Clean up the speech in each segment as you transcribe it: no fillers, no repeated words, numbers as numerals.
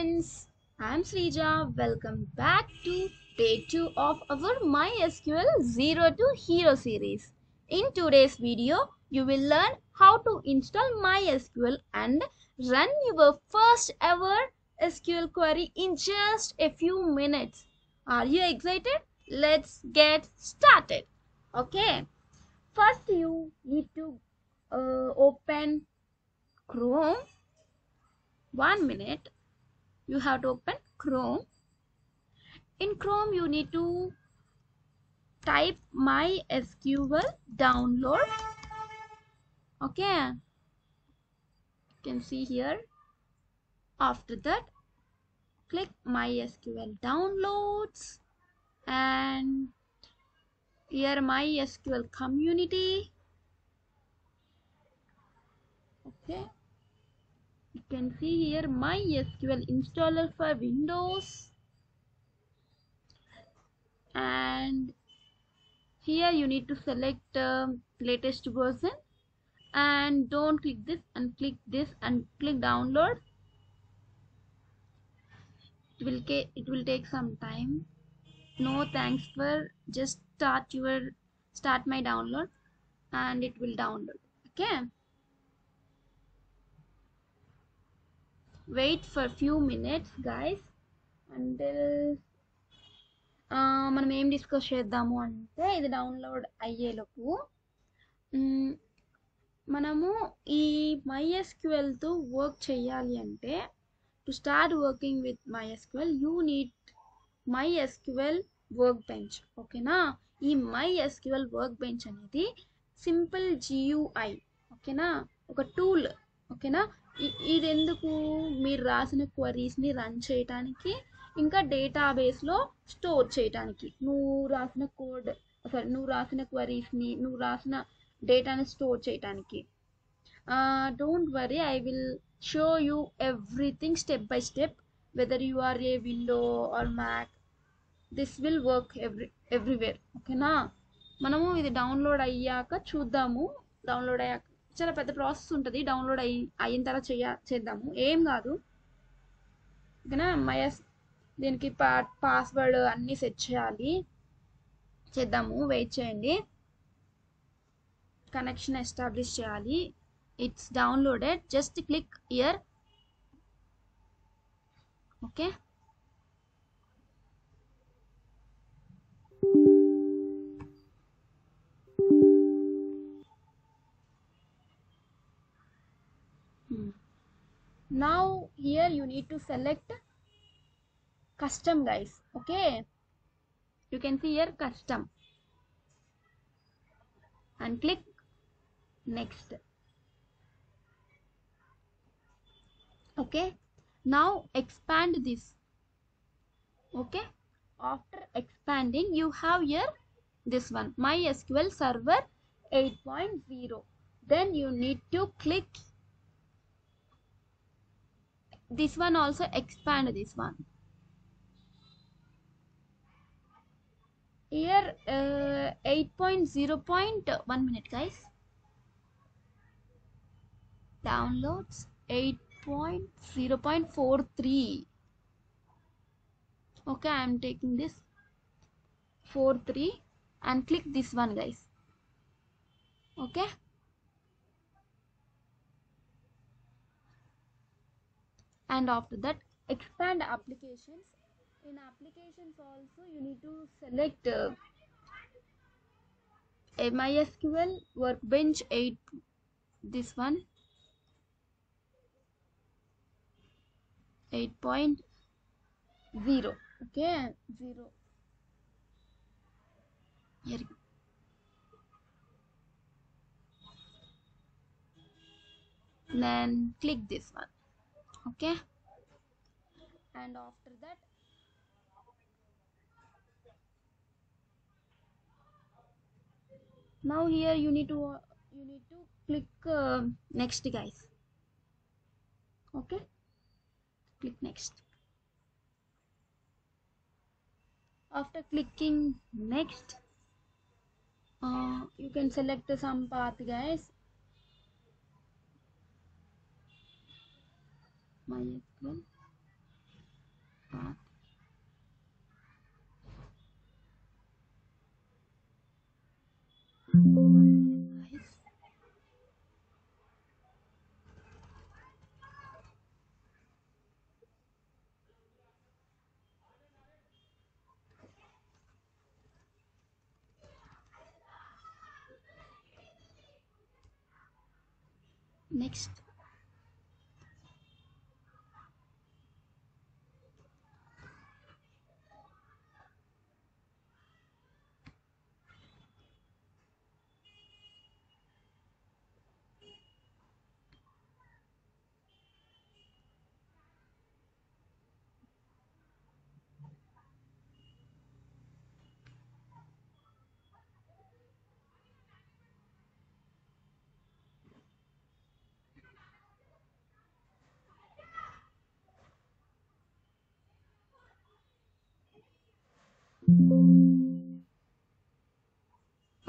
friends, I'm Srija. Welcome back to day 2 of our MySQL Zero to Hero series. In today's video, you will learn how to install MySQL and run your first ever SQL query in just a few minutes. Are you excited? Let's get started. Okay, first you need to open Chrome. 1 minute. You have to open Chrome. In Chrome you need to type MySQL download. Okay, you can see here. After that, click MySQL downloads and here MySQL community. Okay, you can see here MySQL installer for Windows, and here you need to select latest version, and don't click this and click this and click download. It will take some time. No thanks for just start my download and it will download. Okay, wait for few minutes guys until మనం ఏం discuss చేద్దాము అంటే ఇది download అయ్యేలోపు మనము ఈ MySQL తో work చేయాలి అంటే to start working with MySQL you need MySQL work bench. ఓకేనా, ఈ MySQL వర్క్ బెంచ్ అనేది సింపుల్ GUI. ఓకేనా, ఒక టూల్. ఓకేనా, ఇది ఎందుకు మీరు రాసిన క్వరీస్ని రన్ చేయడానికి ఇంకా డేటాబేస్లో స్టోర్ చేయడానికి. నువ్వు రాసిన క్వరీస్ని నువ్వు రాసిన డేటాని స్టోర్ చేయడానికి. Don't worry, I will show you everything step by step. Whether you are a window or Mac, this will work everywhere. ఓకేనా, మనము ఇది డౌన్లోడ్ అయ్యాక చూద్దాము. డౌన్లోడ్ అయ్యాక చాలా పెద్ద ప్రాసెస్ ఉంటుంది. డౌన్లోడ్ అయిన తర్వాత చేద్దాము, ఏం కాదు. ఓకేనా, దీనికి పాస్వర్డ్ అన్నీ సెట్ చేయాలి. చేద్దాము, వెయిట్ చేయండి. కనెక్షన్ ఎస్టాబ్లిష్ చేయాలి. It's downloaded, just click here. Okay, now here you need to select custom guys. Okay, you can see here custom and click next. Okay, now expand this. Okay, after expanding you have here this one, MySQL server 8.0. then you need to click this one, also expand this one. Here 8.0. 1 minute guys, downloads 8.0.43. okay, I am taking this 43 and click this one guys. Okay, and after that expand applications. In applications also you need to select a MySQL workbench 8, this one 8.0. okay, 0 here. Then click this one. Okay, and after that now here you need to click next guys. Okay, click next. After clicking next you can select some path guys. MySQL next.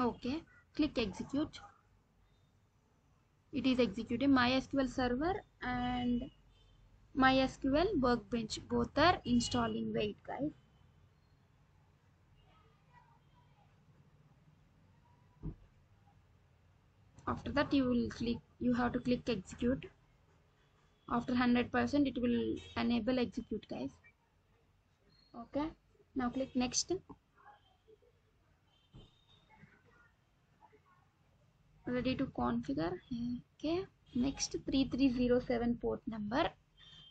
Okay, click execute. It is executing. MySQL server and MySQL workbench both are installing. Wait guys. After that you have to click execute. After 100% it will enable execute guys. Okay, now click next. Ready to configure. Okay, next 3307 port number.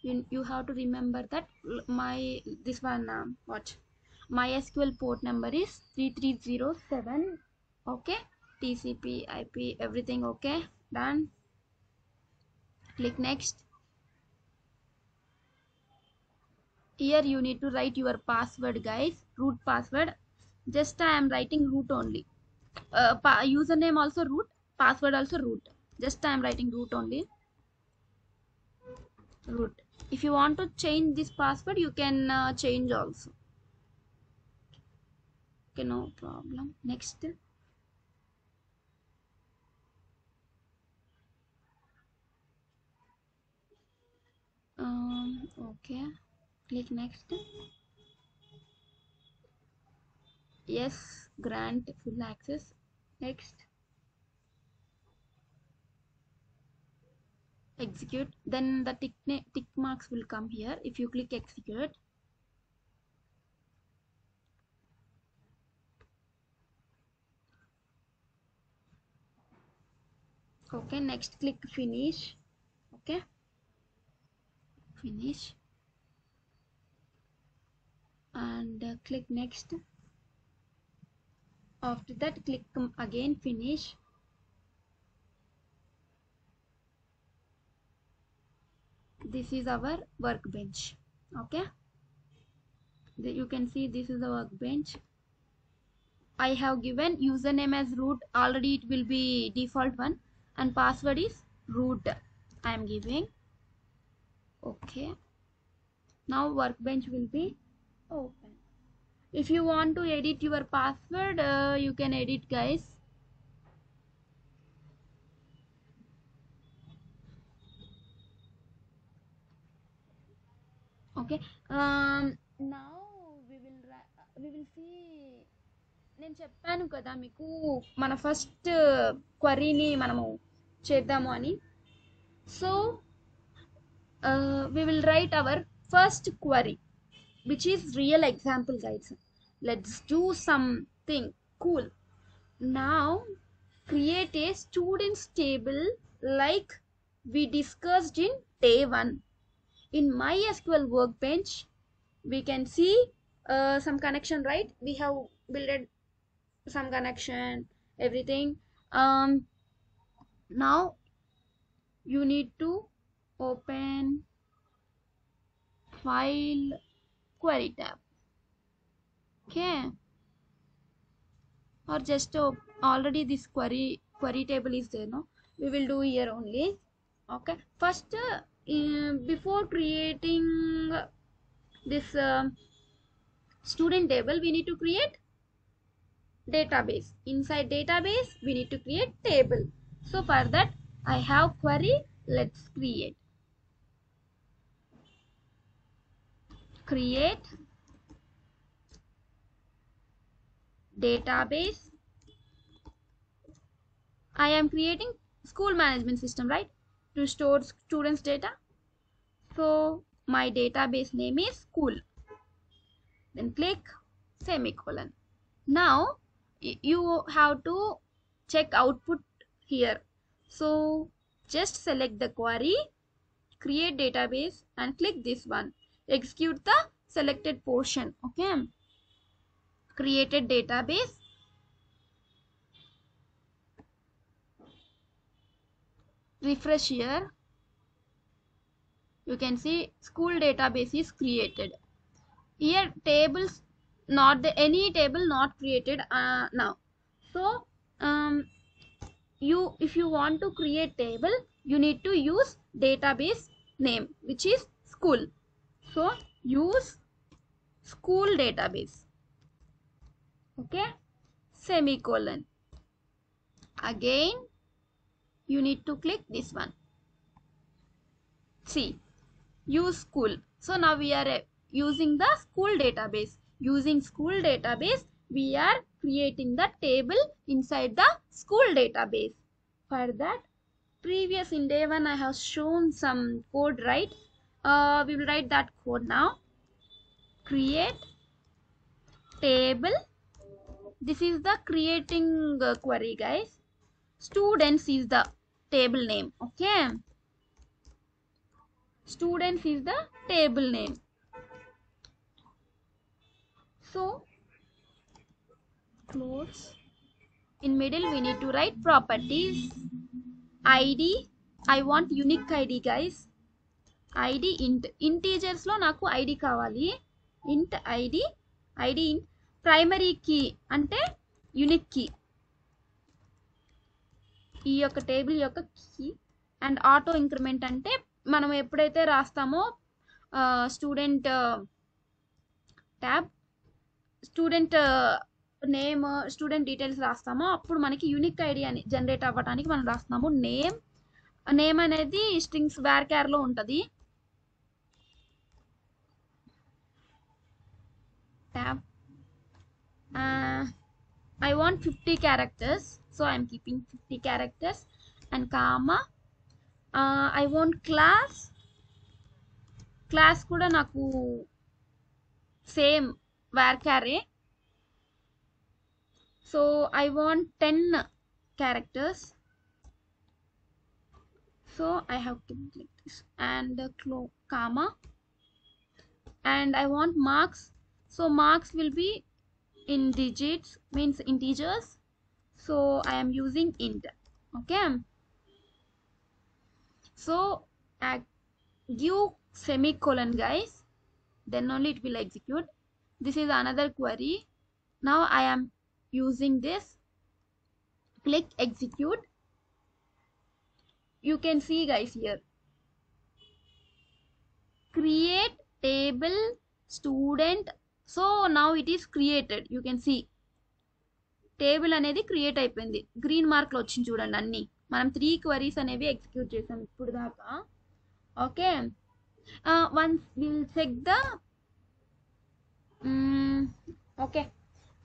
You have to remember that this one what MySQL port number is 3307. Okay, TCP IP everything okay, done. Click next. Here you need to write your password guys, root password. Just I am writing root only. Username also root, password also root. Just I am writing root only. Root. If you want to change this password you can change also. Okay, no problem. Next. Okay, click next. Yes, grant full access. Next. Execute. Then the tick marks will come here. If you click execute. Okay, next click finish. Okay, finish and click next. After that click again finish. This is our workbench. Okay, you can see this is the workbench. I have given username as root, already it will be default one, and password is root I am giving. Okay, now workbench will be open. If you want to edit your password you can edit guys. Okay, now we will see. నేను చెప్పాను కదా మీకు మన first క్వరీని మనము చేద్దాము అని. So we will write our first query which is real example guys. Let's do something cool. Now create a students table like we discussed in day 1. In MySQL workbench we can see some connection, right? We have built some connection, everything. Now you need to open file query tab. Okay, or just already this query table is there, no? We will do here only. Okay, first before creating this student table we need to create database. Inside database we need to create table. So for that I have query. Let's create database. I am creating school management system, right, to store students data. So my database name is school. Then click semicolon. Now you have to check output here. So just select the query, create database and click this one. Execute the selected portion. Okay, created database. Refresh here. You can see school database is created. Here tables not the any table not created now. So if you want to create table, you need to use database name, which is school. So use school database. Okay, semicolon. Again you need to click this one. See, use school. So now we are using the school database. Using school database, we are creating the table inside the school database. For that, previous in day 1 I have shown some code, right? We will write that code now. Create table. This is the creating query, guys. Students is the table name. Okay, students is the table name. So close. In middle we need to write properties. ID, I want unique ID, guys. ID int. Integers lo naku ID kavali. Int ID. ID int. Primary key ante unique key. ఈ యొక్క table యొక్క key. And auto increment అంటే మనం ఎప్పుడైతే రాస్తామో student tab, student name, student details రాస్తామో అప్పుడు మనకి యూనిక్ ఐడి అని జనరేట్ అవ్వడానికి మనం రాస్తున్నాము. నేమ్ అనేది స్ట్రింగ్స్ varchar లో ఉంటుంది. Tab I want 50 characters, so I am keeping 50 characters. And comma, I want class kuda naku same varchar. So I want 10 characters, so I have to click this and comma. And I want marks, so marks will be in digits, means integers, so I am using int. Okay, so give semicolon, guys, then only it will execute. This is another query. Now I am using this. Click execute. You can see, guys, here create table student. So now it is created. You can see table అనేది create అయిపోయింది. Green mark లో వచ్చింది చూడండి అన్ని. మనం 3 queries అనేవి execute చేసాం ఇప్పుడు దాకా. Okay, once will check the okay,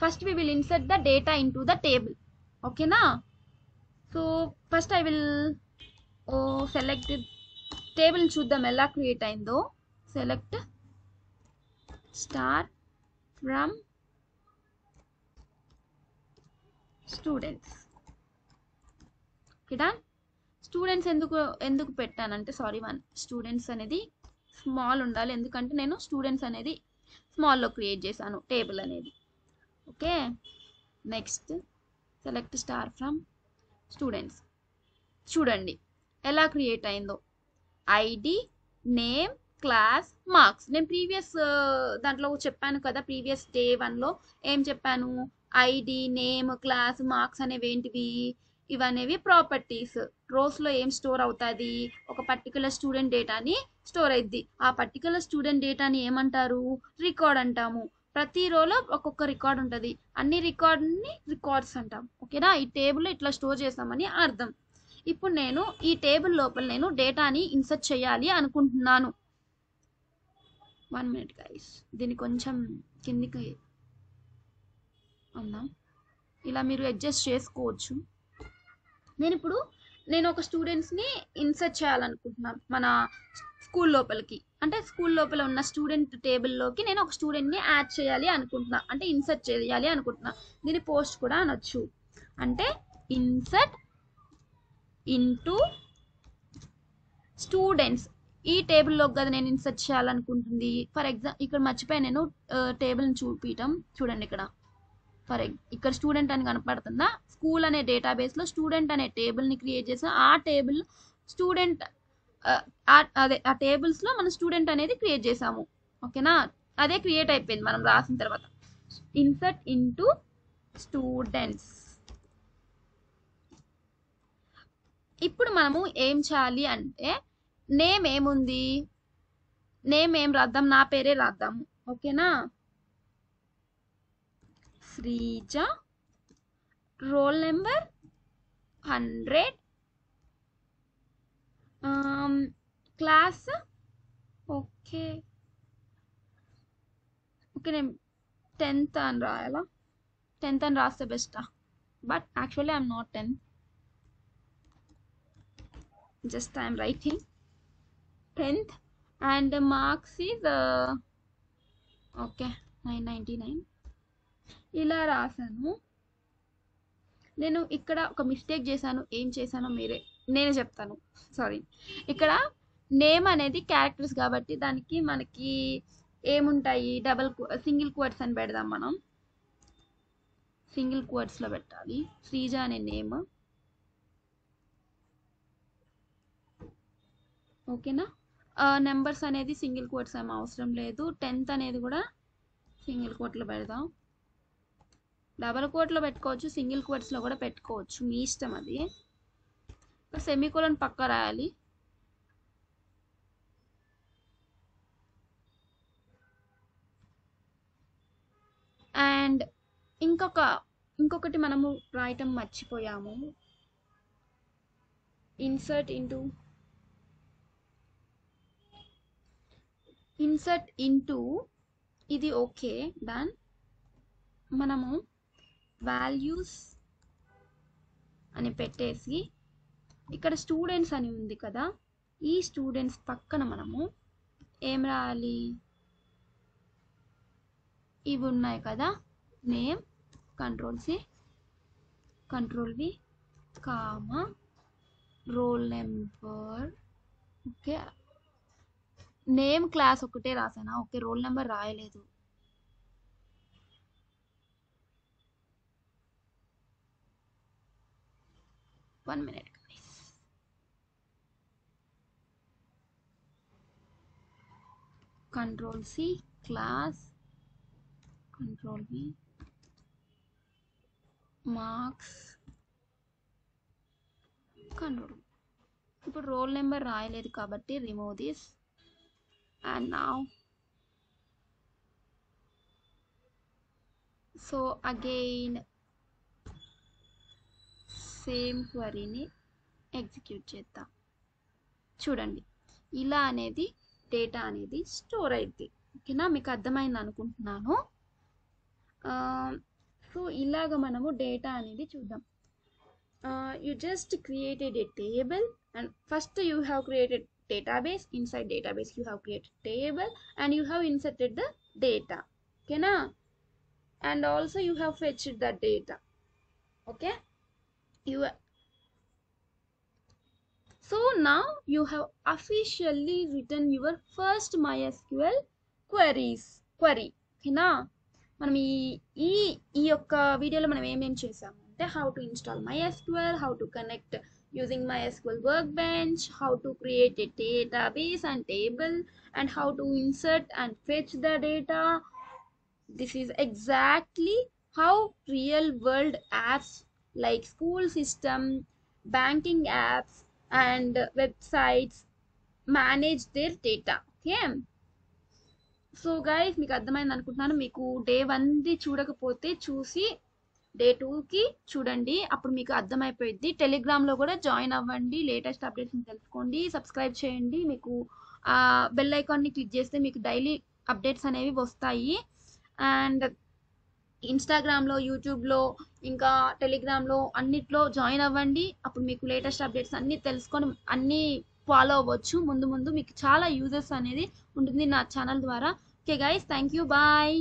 first we will insert the data into the table. ఓకేనా? So first I will select table చూద్దాం ఎలా క్రియేట్ అయిందో. Select star from students. ఇక్కడ స్టూడెంట్స్ ఎందుకు పెట్టానంటే, సారీ, స్టూడెంట్స్ అనేది స్మాల్ ఉండాలి, ఎందుకంటే నేను స్టూడెంట్స్ అనేది స్మాల్లో క్రియేట్ చేశాను టేబుల్ అనేది. Okay, next select star from students. చూడండి ఎలా క్రియేట్ అయిందో. ID, name, class, marks. నేను ప్రీవియస్ దాంట్లో చెప్పాను కదా, ప్రీవియస్ డే 1లో ఏం చెప్పాను, ఐడి, నేమ్, క్లాస్, మార్క్స్ అనేవి ఏంటివి, ఇవనేవి ప్రాపర్టీస్. రోస్లో ఏం స్టోర్ అవుతుంది, ఒక పర్టికులర్ స్టూడెంట్ డేటాని స్టోర్ అయింది. ఆ పర్టికులర్ స్టూడెంట్ డేటాని ఏమంటారు, రికార్డ్ అంటాము. ప్రతి రోలో ఒక్కొక్క రికార్డ్ ఉంటుంది, అన్ని రికార్డ్ని రికార్డ్స్ అంటాం. ఓకేనా? ఈ టేబుల్లో ఇట్లా స్టోర్ చేస్తామని అర్థం. ఇప్పుడు నేను ఈ టేబుల్ లోపల నేను డేటాని ఇన్సర్ట్ చేయాలి అనుకుంటున్నాను. 1 minute, గైస్, దీన్ని కొంచెం కిందికి ఉందాం. ఇలా మీరు అడ్జస్ట్ చేసుకోవచ్చు. నేను ఒక స్టూడెంట్స్ని ఇన్సర్ట్ చేయాలనుకుంటున్నాను మన స్కూల్ లోపలికి. అంటే స్కూల్ లోపల ఉన్న స్టూడెంట్ టేబుల్లోకి నేను ఒక స్టూడెంట్ని యాడ్ చేయాలి అనుకుంటున్నా, అంటే ఇన్సర్ట్ చేయాలి అనుకుంటున్నా. దీన్ని పోస్ట్ కూడా అనొచ్చు. అంటే ఇన్సర్ట్ ఇంటూ స్టూడెంట్స్ ఈ టేబుల్లోకి కదా నేను ఇన్సర్ట్ చేయాలనుకుంటుంది. ఫర్ ఎగ్జాంపుల్ ఇక్కడ మర్చిపోయి నేను టేబుల్ని చూపించడం. చూడండి ఇక్కడ ఇక్కడ స్టూడెంట్ అని కనపడుతుందా. స్కూల్ అనే డేటాబేస్లో స్టూడెంట్ అనే టేబుల్ని క్రియేట్ చేసాం. ఆ టేబుల్ స్టూడెంట్ అదే ఆ టేబుల్స్లో మనం స్టూడెంట్ అనేది క్రియేట్ చేసాము. ఓకేనా, అదే క్రియేట్ అయిపోయింది మనం రాసిన తర్వాత. Insert into students. ఇప్పుడు మనము ఏం చేయాలి అంటే నేమ్ ఏముంది, నేమ్ ఏం రాద్దాం, నా పేరే రాద్దాము. ఓకేనా, Sreeja, roll number 100, class okay okay నేను 10th అని రాయాలా? 10th అని రాస్తే బెస్టా? But actually I'm not 10th, just I'm writing 10th and marks is okay 999 ఇలా రాసాను. నేను ఇక్కడ ఒక మిస్టేక్ చేశాను. ఏం చేశానో నేనే చెప్తాను. సారీ, ఇక్కడ నేమ్ అనేది క్యారెక్టర్స్ కాబట్టి దానికి మనకి ఏముంటాయి, సింగిల్ క్వోట్స్ అని పెడదాం. మనం సింగిల్ క్వోట్స్లో పెట్టాలి. శ్రీజ అనే నేమ్. ఓకేనా, నెంబర్స్ అనేది సింగిల్ కోట్స్ ఏం అవసరం లేదు. 10th అనేది కూడా సింగిల్ కోట్లో పెడదాం. డబల్ కోట్లో పెట్టుకోవచ్చు, సింగిల్ కోట్స్లో కూడా పెట్టుకోవచ్చు, మీ ఇష్టం అది. సెమీకోలన్ పక్క రాయాలి. అండ్ ఇంకొకటి మనము రాయటం మర్చిపోయాము. ఇన్సర్ట్ ఇంటూ ఇది ఓకే డన్. మనము వాల్యూస్ అని పెట్టేసి ఇక్కడ స్టూడెంట్స్ అని ఉంది కదా, ఈ స్టూడెంట్స్ పక్కన మనము ఏం రాయాలి, ఇవి ఉన్నాయి కదా, నేమ్ కంట్రోల్-C కంట్రోల్-V comma roll number. Okay, name class ఒకటే రాసానా? ఓకే, రోల్ నెంబర్ రాయలేదు. One minute guys. Control-C class Control-V marks Control. ఇప్పుడు రోల్ నెంబర్ రాయలేదు కాబట్టి remove this. And now so again same క్వరీని ఎగ్జిక్యూట్ చేద్దాం. చూడండి, ఇలా అనేది డేటా అనేది స్టోర్ అయింది. ఓకేనా, మీకు అర్థమైంది అనుకుంటున్నాను. సో ఇలాగ మనము డేటా అనేది చూద్దాం. You just created a table, and first you have created database. Inside database you have created table and you have inserted the data. Okay na, and also you have fetched the data. Okay, so now you have officially written your first MySQL query. Okay na, మనం ఈ యొక్క వీడియోలో మనం ఏమేం చేసాము అంటే how to install MySQL, how to connect using MySQL Workbench, how to create a database and table, and how to insert and fetch the data. This is exactly how real world apps like school system, banking apps and websites manage their data. Okay, so guys మీకు అర్థమైంది అనుకుంటున్నాను. మీకు day 1ది చూడకపోతే చూసి day 2కి చూడండి, అప్పుడు మీకు అర్థమైపోయింది. టెలిగ్రామ్లో కూడా జాయిన్ అవ్వండి, లేటెస్ట్ అప్డేట్స్ని తెలుసుకోండి, సబ్స్క్రైబ్ చేయండి. మీకు బెల్ ఐకాన్ని క్లిక్ చేస్తే మీకు డైలీ అప్డేట్స్ అనేవి వస్తాయి. అండ్ ఇన్స్టాగ్రామ్లో, యూట్యూబ్లో, ఇంకా టెలిగ్రామ్లో అన్నిట్లో జాయిన్ అవ్వండి. అప్పుడు మీకు లేటెస్ట్ అప్డేట్స్ అన్నీ తెలుసుకొని అన్నీ ఫాలో అవ్వచ్చు. ముందు మీకు చాలా యూజెస్ అనేది ఉంటుంది నా ఛానల్ ద్వారా. Okay guys, thank you, bye.